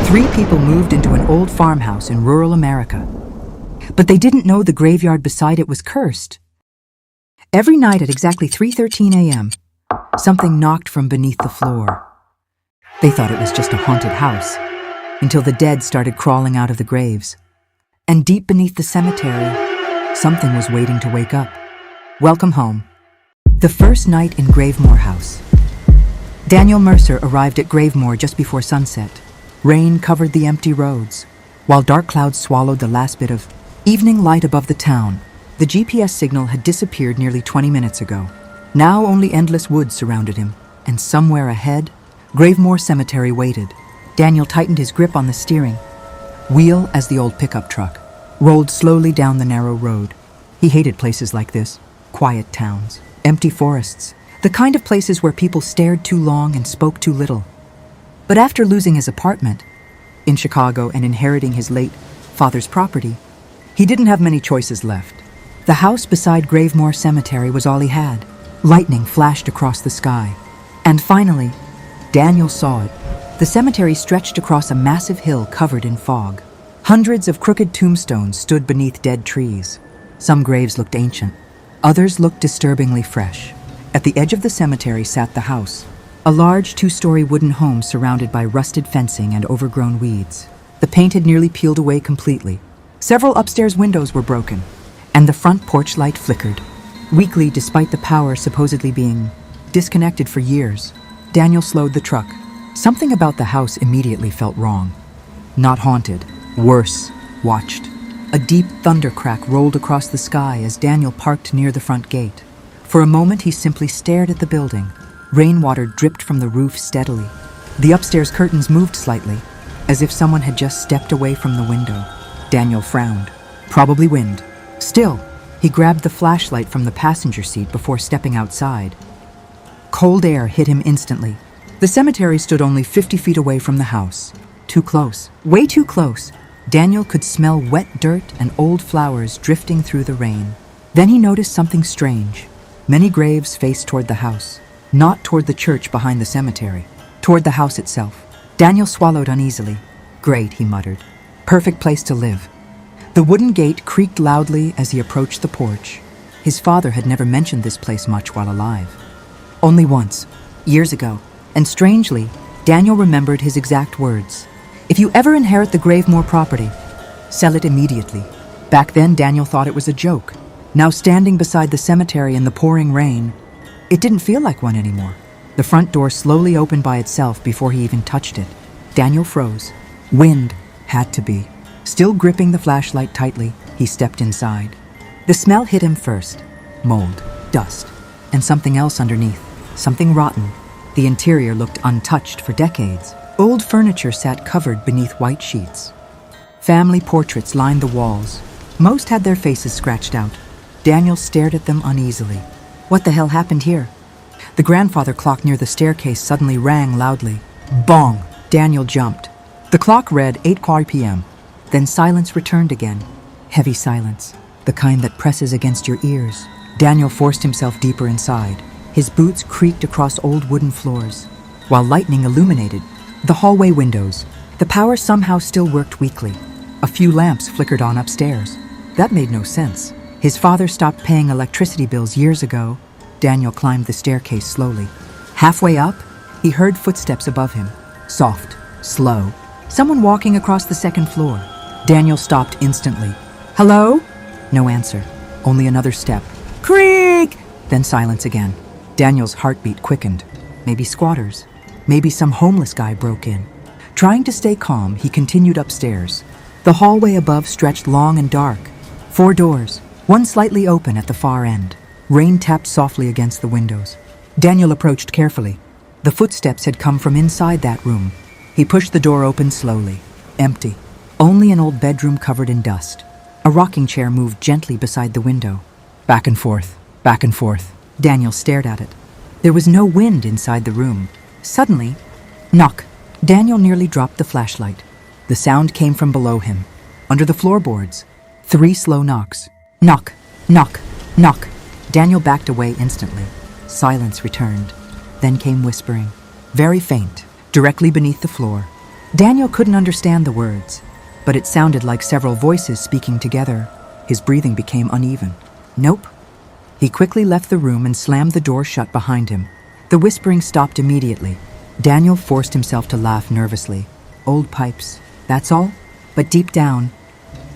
3 people moved into an old farmhouse in rural America. But they didn't know the graveyard beside it was cursed. Every night at exactly 3:13 a.m., something knocked from beneath the floor. They thought it was just a haunted house, until the dead started crawling out of the graves. And deep beneath the cemetery, something was waiting to wake up. Welcome home. The first night in Gravemore House. Daniel Mercer arrived at Gravemore just before sunset. Rain covered the empty roads, while dark clouds swallowed the last bit of evening light above the town. The GPS signal had disappeared nearly 20 minutes ago. Now only endless woods surrounded him, and somewhere ahead, Gravemore Cemetery waited. Daniel tightened his grip on the steering wheel as the old pickup truck rolled slowly down the narrow road. He hated places like this, quiet towns, empty forests, the kind of places where people stared too long and spoke too little. But after losing his apartment in Chicago and inheriting his late father's property, he didn't have many choices left. The house beside Gravemore Cemetery was all he had. Lightning flashed across the sky. And finally, Daniel saw it. The cemetery stretched across a massive hill covered in fog. Hundreds of crooked tombstones stood beneath dead trees. Some graves looked ancient. Others looked disturbingly fresh. At the edge of the cemetery sat the house, a large 2-story wooden home surrounded by rusted fencing and overgrown weeds. The paint had nearly peeled away completely. Several upstairs windows were broken, and the front porch light flickered. Weakly, despite the power supposedly being disconnected for years, Daniel slowed the truck. Something about the house immediately felt wrong. Not haunted, worse, watched. A deep thunder crack rolled across the sky as Daniel parked near the front gate. For a moment, he simply stared at the building. Rainwater dripped from the roof steadily. The upstairs curtains moved slightly, as if someone had just stepped away from the window. Daniel frowned. Probably wind. Still, he grabbed the flashlight from the passenger seat before stepping outside. Cold air hit him instantly. The cemetery stood only 50 feet away from the house. Too close. Way too close. Daniel could smell wet dirt and old flowers drifting through the rain. Then he noticed something strange. Many graves faced toward the house, not toward the church behind the cemetery, toward the house itself. Daniel swallowed uneasily. Great, he muttered. Perfect place to live. The wooden gate creaked loudly as he approached the porch. His father had never mentioned this place much while alive. Only once, years ago, and strangely, Daniel remembered his exact words. If you ever inherit the Gravemore property, sell it immediately. Back then, Daniel thought it was a joke. Now standing beside the cemetery in the pouring rain, it didn't feel like one anymore. The front door slowly opened by itself before he even touched it. Daniel froze. Wind had to be. Still gripping the flashlight tightly, he stepped inside. The smell hit him first. Mold, dust, and something else underneath. Something rotten. The interior looked untouched for decades. Old furniture sat covered beneath white sheets. Family portraits lined the walls. Most had their faces scratched out. Daniel stared at them uneasily. What the hell happened here? The grandfather clock near the staircase suddenly rang loudly. Bong! Daniel jumped. The clock read 8:00 p.m. Then silence returned again. Heavy silence, the kind that presses against your ears. Daniel forced himself deeper inside. His boots creaked across old wooden floors, while lightning illuminated the hallway windows. The power somehow still worked weakly. A few lamps flickered on upstairs. That made no sense. His father stopped paying electricity bills years ago. Daniel climbed the staircase slowly. Halfway up, he heard footsteps above him. Soft, slow. Someone walking across the second floor. Daniel stopped instantly. Hello? No answer. Only another step. Creak! Then silence again. Daniel's heartbeat quickened. Maybe squatters. Maybe some homeless guy broke in. Trying to stay calm, he continued upstairs. The hallway above stretched long and dark. 4 doors, one slightly open at the far end. Rain tapped softly against the windows. Daniel approached carefully. The footsteps had come from inside that room. He pushed the door open slowly. Empty. Only an old bedroom covered in dust. A rocking chair moved gently beside the window. Back and forth, back and forth. Daniel stared at it. There was no wind inside the room. Suddenly, knock. Daniel nearly dropped the flashlight. The sound came from below him, under the floorboards. 3 slow knocks. Knock, knock, knock. Daniel backed away instantly. Silence returned. Then came whispering, very faint, directly beneath the floor. Daniel couldn't understand the words, but it sounded like several voices speaking together. His breathing became uneven. Nope. He quickly left the room and slammed the door shut behind him. The whispering stopped immediately. Daniel forced himself to laugh nervously. Old pipes, that's all? But deep down,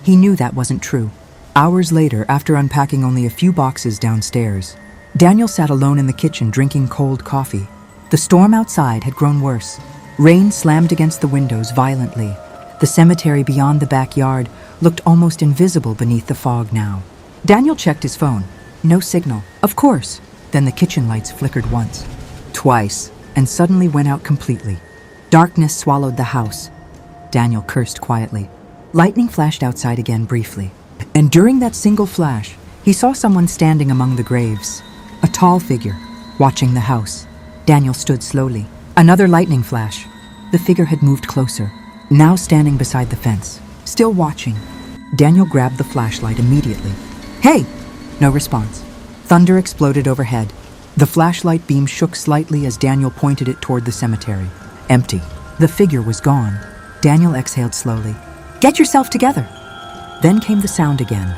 he knew that wasn't true. Hours later, after unpacking only a few boxes downstairs, Daniel sat alone in the kitchen drinking cold coffee. The storm outside had grown worse. Rain slammed against the windows violently. The cemetery beyond the backyard looked almost invisible beneath the fog now. Daniel checked his phone. No signal. Of course. Then the kitchen lights flickered once, twice, and suddenly went out completely. Darkness swallowed the house. Daniel cursed quietly. Lightning flashed outside again briefly. And during that single flash, he saw someone standing among the graves. A tall figure, watching the house. Daniel stood slowly. Another lightning flash. The figure had moved closer, now standing beside the fence, still watching. Daniel grabbed the flashlight immediately. Hey! No response. Thunder exploded overhead. The flashlight beam shook slightly as Daniel pointed it toward the cemetery. Empty. The figure was gone. Daniel exhaled slowly. Get yourself together! Then came the sound again.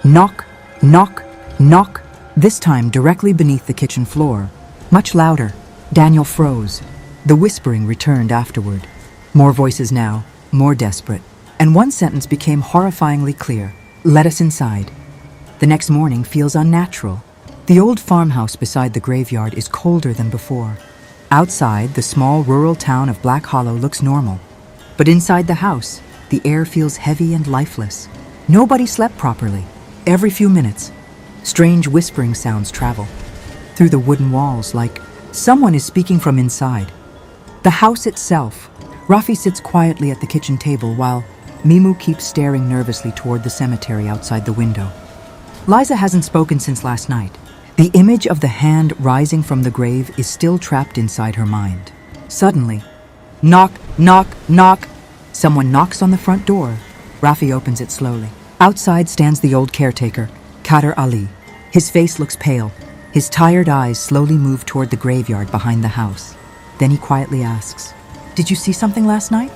Knock, knock, knock. This time directly beneath the kitchen floor. Much louder. Daniel froze. The whispering returned afterward. More voices now, more desperate. And one sentence became horrifyingly clear. Let us inside. The next morning feels unnatural. The old farmhouse beside the graveyard is colder than before. Outside, the small rural town of Black Hollow looks normal. But inside the house, the air feels heavy and lifeless. Nobody slept properly. Every few minutes, strange whispering sounds travel through the wooden walls like someone is speaking from inside. The house itself. Rafi sits quietly at the kitchen table while Mimu keeps staring nervously toward the cemetery outside the window. Liza hasn't spoken since last night. The image of the hand rising from the grave is still trapped inside her mind. Suddenly, knock, knock, knock. Someone knocks on the front door. Rafi opens it slowly. Outside stands the old caretaker, Kader Ali. His face looks pale. His tired eyes slowly move toward the graveyard behind the house. Then he quietly asks, "Did you see something last night?"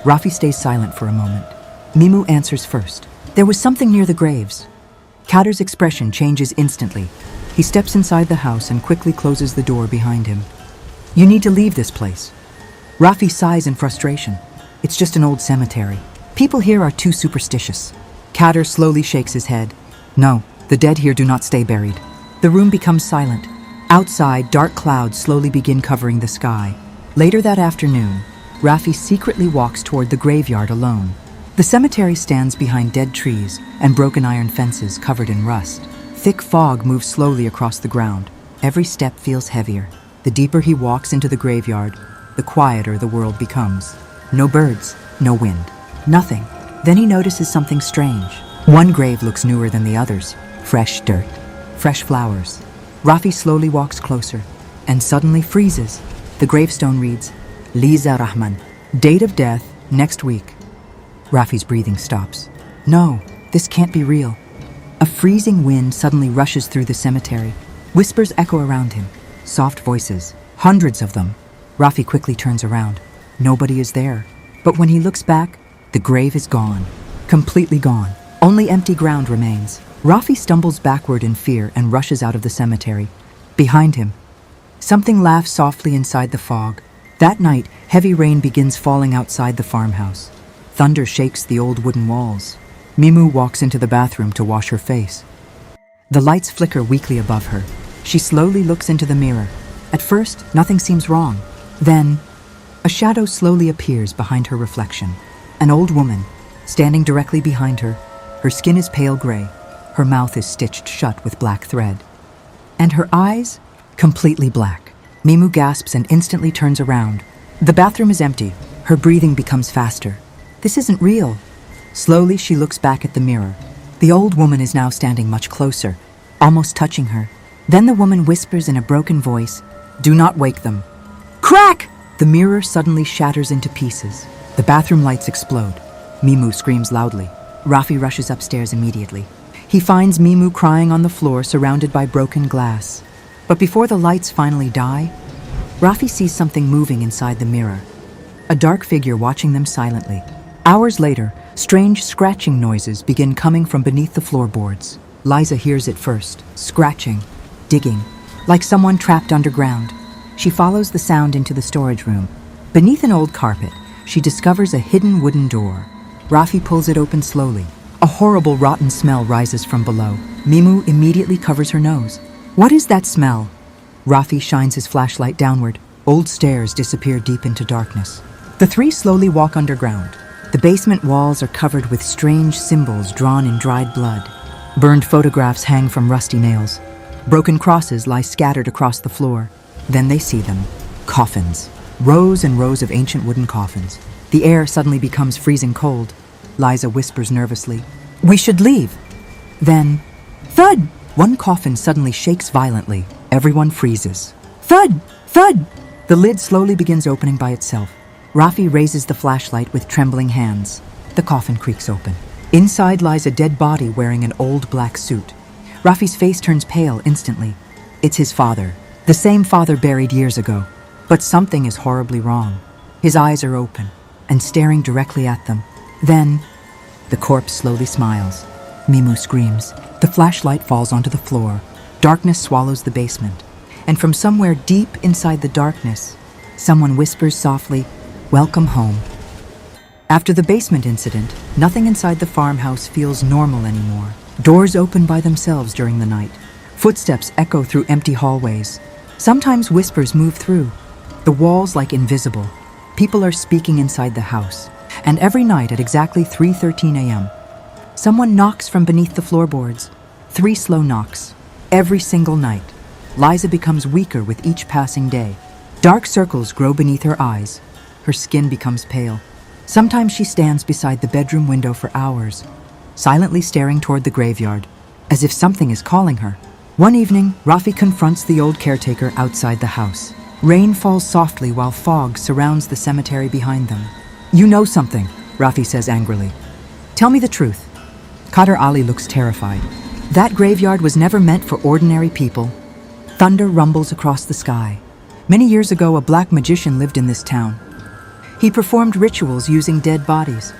Rafi stays silent for a moment. Mimu answers first. "There was something near the graves." Kader's expression changes instantly. He steps inside the house and quickly closes the door behind him. "You need to leave this place." Rafi sighs in frustration. "It's just an old cemetery. People here are too superstitious." Kader slowly shakes his head. "No, the dead here do not stay buried." The room becomes silent. Outside, dark clouds slowly begin covering the sky. Later that afternoon, Rafi secretly walks toward the graveyard alone. The cemetery stands behind dead trees and broken iron fences covered in rust. Thick fog moves slowly across the ground. Every step feels heavier. The deeper he walks into the graveyard, the quieter the world becomes. No birds, no wind, nothing. Then he notices something strange. One grave looks newer than the others. Fresh dirt, fresh flowers. Rafi slowly walks closer and suddenly freezes. The gravestone reads, Liza Rahman, date of death, next week. Rafi's breathing stops. No, this can't be real. A freezing wind suddenly rushes through the cemetery. Whispers echo around him. Soft voices, hundreds of them. Rafi quickly turns around. Nobody is there. But when he looks back, the grave is gone. Completely gone. Only empty ground remains. Rafi stumbles backward in fear and rushes out of the cemetery. Behind him, something laughs softly inside the fog. That night, heavy rain begins falling outside the farmhouse. Thunder shakes the old wooden walls. Mimu walks into the bathroom to wash her face. The lights flicker weakly above her. She slowly looks into the mirror. At first, nothing seems wrong. Then, a shadow slowly appears behind her reflection. An old woman, standing directly behind her. Her skin is pale gray. Her mouth is stitched shut with black thread. And her eyes, completely black. Mimu gasps and instantly turns around. The bathroom is empty. Her breathing becomes faster. This isn't real. Slowly, she looks back at the mirror. The old woman is now standing much closer, almost touching her. Then the woman whispers in a broken voice, "Do not wake them." Crack! The mirror suddenly shatters into pieces. The bathroom lights explode. Mimu screams loudly. Rafi rushes upstairs immediately. He finds Mimu crying on the floor surrounded by broken glass. But before the lights finally die, Rafi sees something moving inside the mirror. a dark figure watching them silently. Hours later, strange scratching noises begin coming from beneath the floorboards. Liza hears it first, scratching, digging, like someone trapped underground. She follows the sound into the storage room. Beneath an old carpet, she discovers a hidden wooden door. Rafi pulls it open slowly. A horrible rotten smell rises from below. Mimu immediately covers her nose. What is that smell? Rafi shines his flashlight downward. Old stairs disappear deep into darkness. The three slowly walk underground. The basement walls are covered with strange symbols drawn in dried blood. Burned photographs hang from rusty nails. Broken crosses lie scattered across the floor. Then they see them. Coffins. Rows and rows of ancient wooden coffins. The air suddenly becomes freezing cold. Liza whispers nervously, "We should leave." Then, thud! One coffin suddenly shakes violently. Everyone freezes. Thud! Thud! The lid slowly begins opening by itself. Rafi raises the flashlight with trembling hands. The coffin creaks open. Inside lies a dead body wearing an old black suit. Rafi's face turns pale instantly. It's his father, the same father buried years ago. But something is horribly wrong. His eyes are open and staring directly at them. Then, the corpse slowly smiles. Mimu screams. The flashlight falls onto the floor. Darkness swallows the basement. And from somewhere deep inside the darkness, someone whispers softly, "Welcome home." After the basement incident, nothing inside the farmhouse feels normal anymore. Doors open by themselves during the night. Footsteps echo through empty hallways. Sometimes whispers move through. The walls like invisible. People are speaking inside the house. And every night at exactly 3:13 a.m., someone knocks from beneath the floorboards. 3 slow knocks. Every single night. Liza becomes weaker with each passing day. Dark circles grow beneath her eyes. Her skin becomes pale. Sometimes she stands beside the bedroom window for hours, silently staring toward the graveyard, as if something is calling her. One evening, Rafi confronts the old caretaker outside the house. Rain falls softly while fog surrounds the cemetery behind them. "You know something," Rafi says angrily. "Tell me the truth." Kader Ali looks terrified. That graveyard was never meant for ordinary people. Thunder rumbles across the sky. Many years ago, a black magician lived in this town. He performed rituals using dead bodies.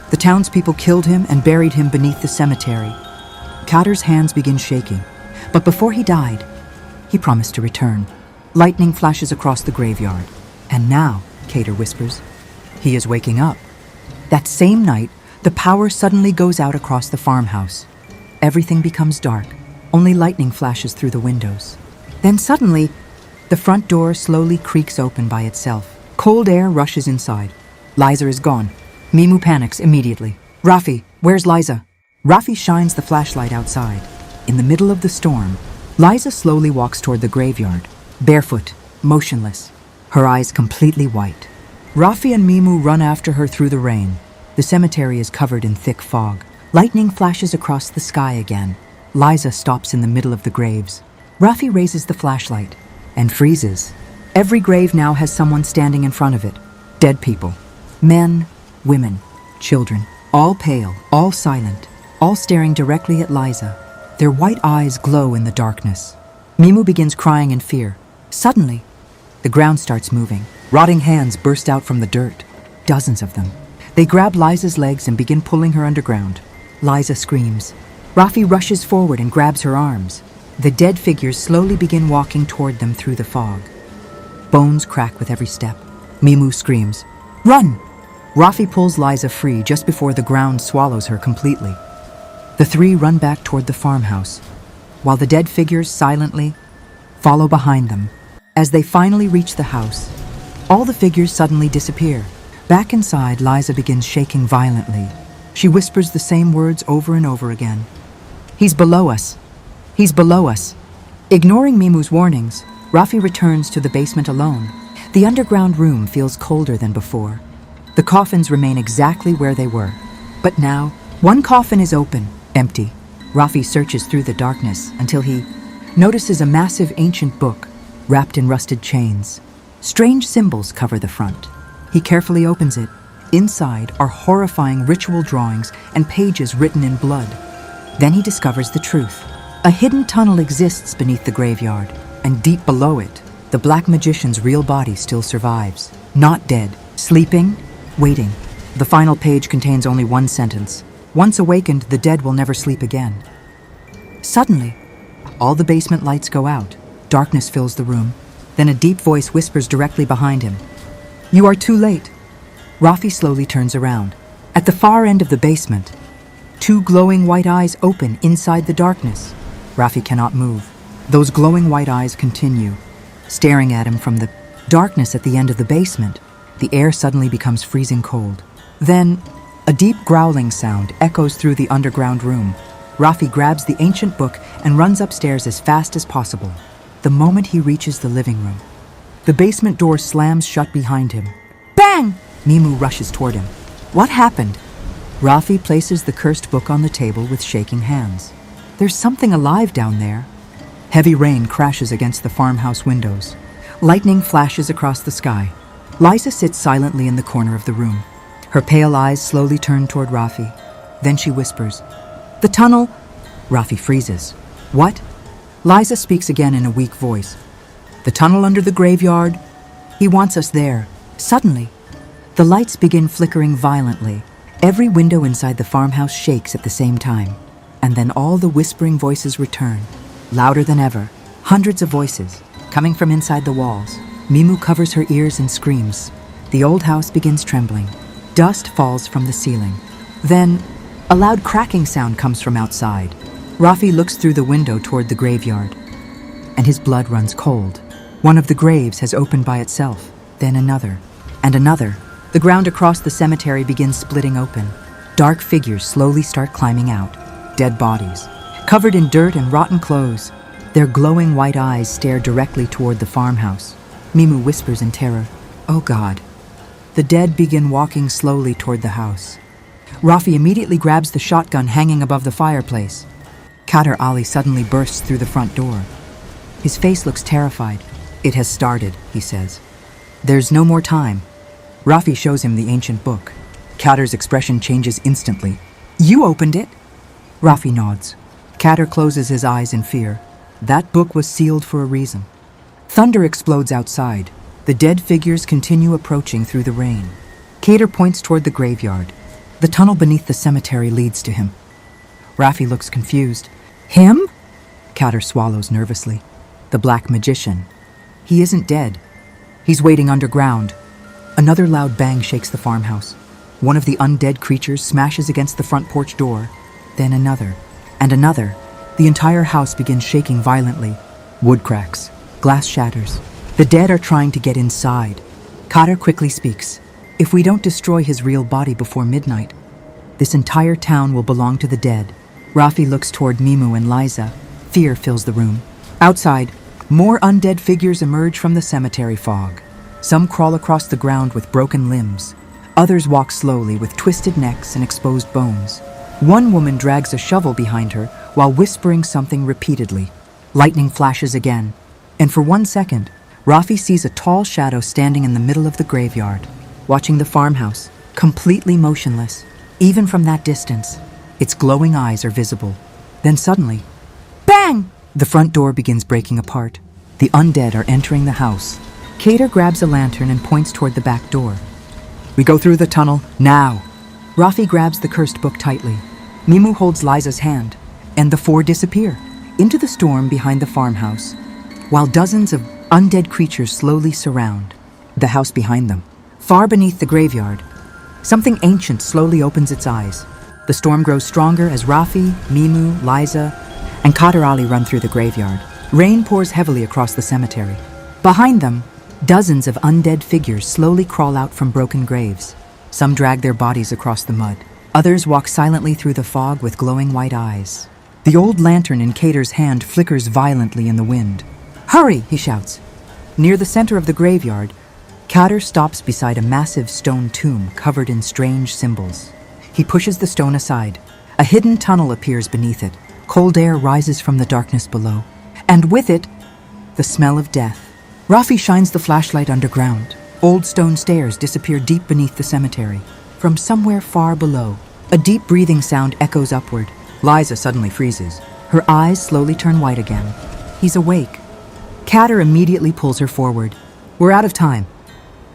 The townspeople killed him and buried him beneath the cemetery. Kader's hands begin shaking, but before he died, he promised to return. Lightning flashes across the graveyard. And now, Kader whispers, he is waking up. That same night, the power suddenly goes out across the farmhouse. Everything becomes dark. Only lightning flashes through the windows. Then suddenly, the front door slowly creaks open by itself. Cold air rushes inside. Liza is gone. Mimu panics immediately. "Rafi, where's Liza?" Rafi shines the flashlight outside. In the middle of the storm, Liza slowly walks toward the graveyard, barefoot, motionless, her eyes completely white. Rafi and Mimu run after her through the rain. The cemetery is covered in thick fog. Lightning flashes across the sky again. Liza stops in the middle of the graves. Rafi raises the flashlight and freezes. Every grave now has someone standing in front of it. Dead people. Men, women, children. All pale, all silent, all staring directly at Liza. Their white eyes glow in the darkness. Mimu begins crying in fear. Suddenly, the ground starts moving. Rotting hands burst out from the dirt. Dozens of them. They grab Liza's legs and begin pulling her underground. Liza screams. Rafi rushes forward and grabs her arms. The dead figures slowly begin walking toward them through the fog. Bones crack with every step. Mimu screams, "Run!" Rafi pulls Liza free just before the ground swallows her completely. The three run back toward the farmhouse, while the dead figures silently follow behind them. As they finally reach the house, all the figures suddenly disappear. Back inside, Liza begins shaking violently. She whispers the same words over and over again. "He's below us. He's below us." Ignoring Mimu's warnings, Rafi returns to the basement alone. The underground room feels colder than before. The coffins remain exactly where they were. But now, one coffin is open, empty. Rafi searches through the darkness until he notices a massive ancient book wrapped in rusted chains. Strange symbols cover the front. He carefully opens it. Inside are horrifying ritual drawings and pages written in blood. Then he discovers the truth. A hidden tunnel exists beneath the graveyard, and deep below it, the black magician's real body still survives. Not dead, Sleeping, waiting. The final page contains only one sentence. Once awakened, the dead will never sleep again. Suddenly, all the basement lights go out. Darkness fills the room. Then a deep voice whispers directly behind him. "You are too late." Rafi slowly turns around. At the far end of the basement, two glowing white eyes open inside the darkness. Rafi cannot move. Those glowing white eyes continue, staring at him from the darkness at the end of the basement. The air suddenly becomes freezing cold. Then, a deep growling sound echoes through the underground room. Rafi grabs the ancient book and runs upstairs as fast as possible. The moment he reaches the living room, the basement door slams shut behind him. Bang! Mimu rushes toward him. What happened? Rafi places the cursed book on the table with shaking hands. There's something alive down there. Heavy rain crashes against the farmhouse windows. Lightning flashes across the sky. Liza sits silently in the corner of the room. Her pale eyes slowly turn toward Rafi. Then she whispers, "The tunnel." Rafi freezes. "What?" Liza speaks again in a weak voice. "The tunnel under the graveyard. He wants us there." Suddenly, the lights begin flickering violently. Every window inside the farmhouse shakes at the same time. And then all the whispering voices return, louder than ever. Hundreds of voices, coming from inside the walls. Mimu covers her ears and screams. The old house begins trembling. Dust falls from the ceiling. Then, a loud cracking sound comes from outside. Rafi looks through the window toward the graveyard, and his blood runs cold. One of the graves has opened by itself, then another, and another. The ground across the cemetery begins splitting open. Dark figures slowly start climbing out. Dead bodies, covered in dirt and rotten clothes. Their glowing white eyes stare directly toward the farmhouse. Mimu whispers in terror, "Oh God." The dead begin walking slowly toward the house. Rafi immediately grabs the shotgun hanging above the fireplace. Kader Ali suddenly bursts through the front door. His face looks terrified. "It has started," he says. "There's no more time." Rafi shows him the ancient book. Kader's expression changes instantly. "You opened it?" Rafi nods. Kader closes his eyes in fear. That book was sealed for a reason. Thunder explodes outside. The dead figures continue approaching through the rain. Kader points toward the graveyard. The tunnel beneath the cemetery leads to him. Rafi looks confused. "Him?" Kader swallows nervously. "The black magician. He isn't dead. He's waiting underground." Another loud bang shakes the farmhouse. One of the undead creatures smashes against the front porch door. Then another, and another. The entire house begins shaking violently. Wood cracks. Glass shatters. The dead are trying to get inside. Kader quickly speaks. "If we don't destroy his real body before midnight, this entire town will belong to the dead." Rafi looks toward Mimu and Liza. Fear fills the room. Outside, more undead figures emerge from the cemetery fog. Some crawl across the ground with broken limbs. Others walk slowly with twisted necks and exposed bones. One woman drags a shovel behind her while whispering something repeatedly. Lightning flashes again, and for 1 second, Rafi sees a tall shadow standing in the middle of the graveyard, watching the farmhouse, completely motionless. Even from that distance, its glowing eyes are visible. Then suddenly, bang! The front door begins breaking apart. The undead are entering the house. Kader grabs a lantern and points toward the back door. "We go through the tunnel, now!" Rafi grabs the cursed book tightly. Mimu holds Liza's hand, and the four disappear into the storm behind the farmhouse, while dozens of undead creatures slowly surround the house behind them. Far beneath the graveyard, something ancient slowly opens its eyes. The storm grows stronger as Rafi, Mimu, Liza, and Kader Ali run through the graveyard. Rain pours heavily across the cemetery. Behind them, dozens of undead figures slowly crawl out from broken graves. Some drag their bodies across the mud. Others walk silently through the fog with glowing white eyes. The old lantern in Kader's hand flickers violently in the wind. "Hurry!" he shouts. Near the center of the graveyard, Kader stops beside a massive stone tomb covered in strange symbols. He pushes the stone aside. A hidden tunnel appears beneath it. Cold air rises from the darkness below, and with it, the smell of death. Rafi shines the flashlight underground. Old stone stairs disappear deep beneath the cemetery. From somewhere far below, a deep breathing sound echoes upward. Liza suddenly freezes. Her eyes slowly turn white again. He's awake. Kader immediately pulls her forward. "We're out of time."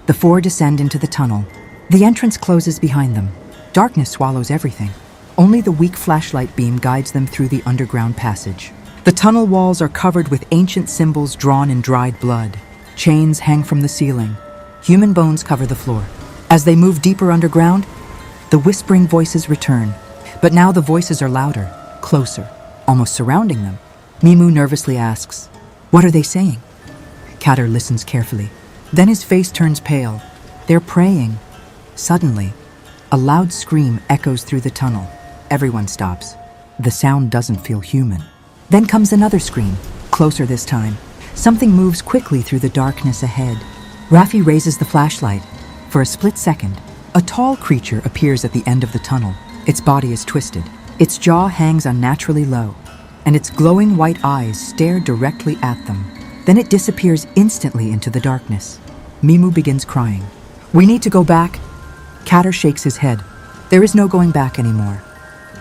The four descend into the tunnel. The entrance closes behind them. Darkness swallows everything. Only the weak flashlight beam guides them through the underground passage. The tunnel walls are covered with ancient symbols drawn in dried blood. Chains hang from the ceiling. Human bones cover the floor. As they move deeper underground, the whispering voices return. But now the voices are louder, closer, almost surrounding them. Mimu nervously asks, "What are they saying?" Kader listens carefully. Then his face turns pale. They're praying. Suddenly, a loud scream echoes through the tunnel. Everyone stops. The sound doesn't feel human. Then comes another scream, closer this time. Something moves quickly through the darkness ahead. Rafi raises the flashlight. For a split second, a tall creature appears at the end of the tunnel. Its body is twisted. Its jaw hangs unnaturally low, and its glowing white eyes stare directly at them. Then it disappears instantly into the darkness. Mimu begins crying. "We need to go back." Kader shakes his head. There is no going back anymore.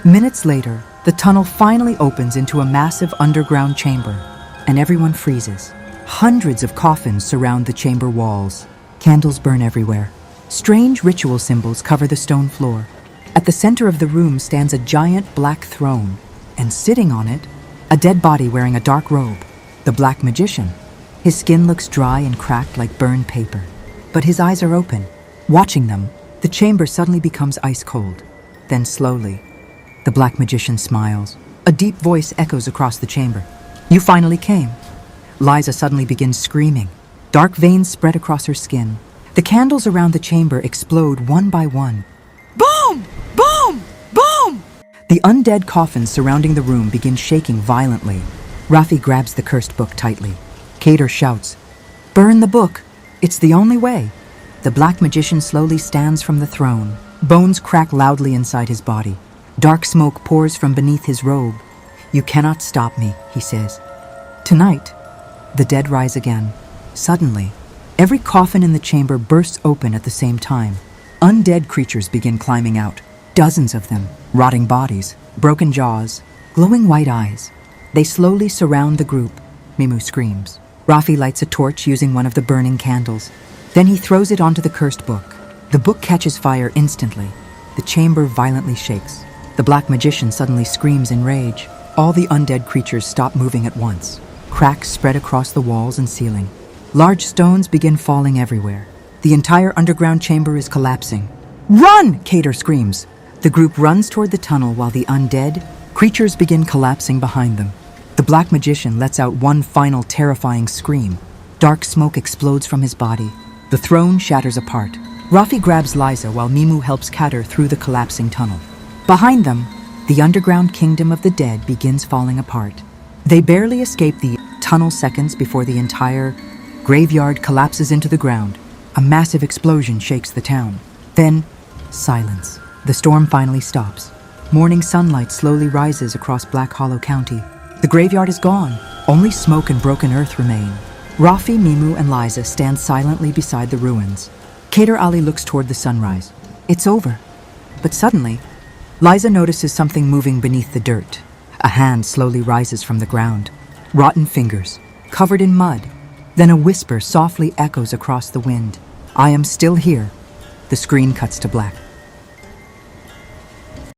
Minutes later, the tunnel finally opens into a massive underground chamber, and everyone freezes. Hundreds of coffins surround the chamber walls. Candles burn everywhere. Strange ritual symbols cover the stone floor. At the center of the room stands a giant black throne, and sitting on it, a dead body wearing a dark robe, the Black Magician. His skin looks dry and cracked like burned paper, but his eyes are open. Watching them, the chamber suddenly becomes ice cold. Then slowly, the Black Magician smiles. A deep voice echoes across the chamber. "You finally came." Liza suddenly begins screaming. Dark veins spread across her skin. The candles around the chamber explode one by one. Boom! Boom! Boom! The undead coffins surrounding the room begin shaking violently. Rafi grabs the cursed book tightly. Kader shouts, "Burn the book! It's the only way!" The Black Magician slowly stands from the throne. Bones crack loudly inside his body. Dark smoke pours from beneath his robe. "You cannot stop me," he says. Tonight, the dead rise again. Suddenly, every coffin in the chamber bursts open at the same time. Undead creatures begin climbing out. Dozens of them, rotting bodies, broken jaws, glowing white eyes. They slowly surround the group. Mimu screams. Rafi lights a torch using one of the burning candles. Then he throws it onto the cursed book. The book catches fire instantly. The chamber violently shakes. The Black Magician suddenly screams in rage. All the undead creatures stop moving at once. Cracks spread across the walls and ceiling. Large stones begin falling everywhere. The entire underground chamber is collapsing. "Run!" Kader screams. The group runs toward the tunnel while the undead creatures begin collapsing behind them. The Black Magician lets out one final terrifying scream. Dark smoke explodes from his body. The throne shatters apart. Rafi grabs Liza while Mimu helps Kader through the collapsing tunnel. Behind them, the underground kingdom of the dead begins falling apart. They barely escape the tunnel seconds before the entire graveyard collapses into the ground. A massive explosion shakes the town. Then, silence. The storm finally stops. Morning sunlight slowly rises across Black Hollow County. The graveyard is gone. Only smoke and broken earth remain. Rafi, Mimu, and Liza stand silently beside the ruins. Kader Ali looks toward the sunrise. It's over. But suddenly, Liza notices something moving beneath the dirt. A hand slowly rises from the ground. Rotten fingers, covered in mud. Then a whisper softly echoes across the wind. "I am still here." The screen cuts to black.